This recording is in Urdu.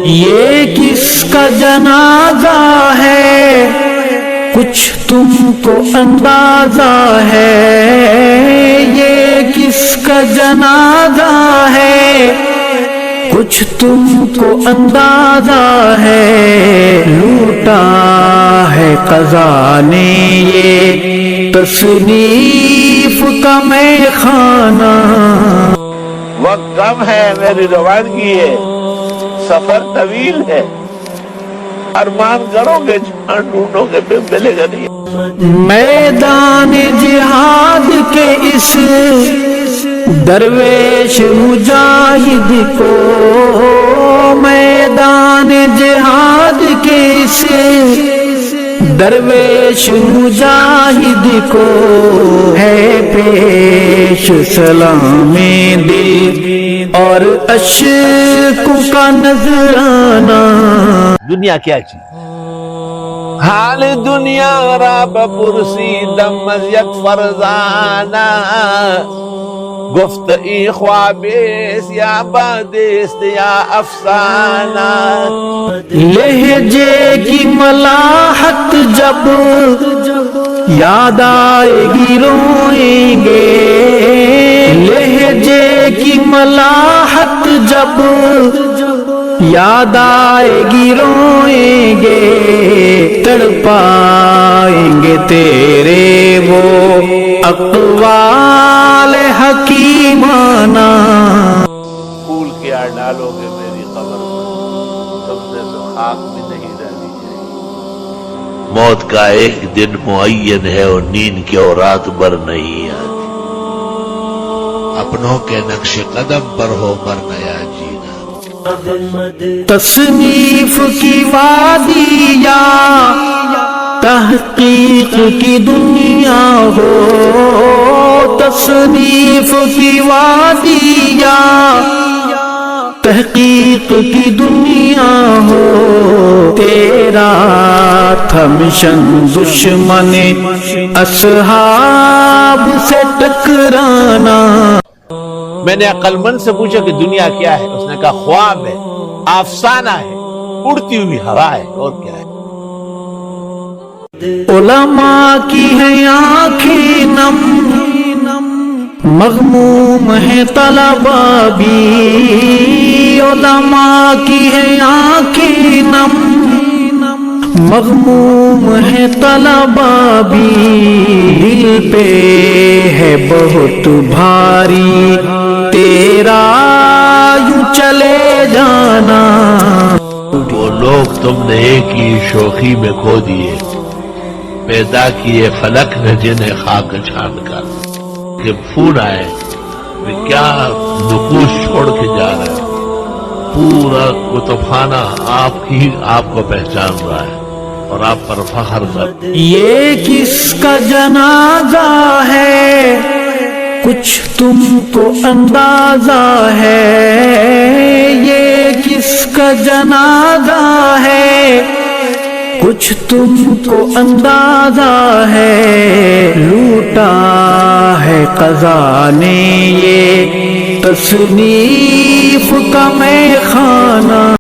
یہ کس کا جنازہ ہے کچھ تم کو اندازہ ہے، یہ کس کا جنازہ ہے کچھ تم کو اندازہ ہے، لوٹا ہے قضا نے یہ تصنیف کا میں خانہ۔ وقت کم ہے، میری روانگی ہے، سفر طویل ہے، ارمان کرو گے جہاں ڈھونڈو گے پھر ملے گا نہیں۔ میدان جہاد کے اس درویش مجاہد کو، میدان جہاد کے اس درویش مجاہد کو ہے پیش سلام دل اور اشک کا نذرانہ۔ دنیا کیا چیز؟ حال دنیا را بپرسی دم از یک فرزانہ، گفت ای خوابیست یا بادیست یا افسانہ۔ لہجے کی ملاحت جب یاد آئے گی روئیں گے، لہجے کی ملاحت جب یاد آئے گی روئیں گے، تڑپائیں گے تیرے وہ اقوال حکیمانہ۔ پھول کیا ڈالو گے میری قبر پر، تم نے تو خاک بھی نہیں ڈالی جائے۔ موت کا ایک دن معین ہے اور نیند کی اور رات بھر نہیں آتی، اپنوں کے نقش قدم پر ہو مر نیا جینا۔ تصنیف کی وادی یا تحقیق کی دنیا ہو، تصنیف کی وادی یا تحقیق کی دنیا ہو، تیرا تھا مشن دشمن اصحاب سے ٹکرانا۔ میں نے عقل مند سے پوچھا کہ دنیا کیا ہے، اس نے کہا خواب ہے، افسانہ ہے، اڑتی ہوئی ہوا ہے، اور کیا ہے۔ علماء کی ہیں آنکھیں نم، مغموم ہے طلباء بھی، علماء کی ہیں آنکھیں نم، مغموم ہے طلباء بھی، دل پہ ہے بہت بھاری تیرا یوں چلے جانا۔ وہ لوگ تم نے ایک ہی شوخی میں کھو دیے، پیدا کیے فلک نے جنہیں خاک چھان کر۔ کہ پھول آئے کہ کیا نقوش چھوڑ کے جا رہے ہیں، پورا کتب خانہ آپ کو پہچان رہا ہے اور آپ پر فخر کر۔ یہ کس کا جنازہ ہے کچھ تم کو اندازہ ہے، یہ کس کا جنازہ ہے کچھ تم کو اندازہ ہے، لوٹا ہے قضا نے یہ تصنیف کا میں خانہ۔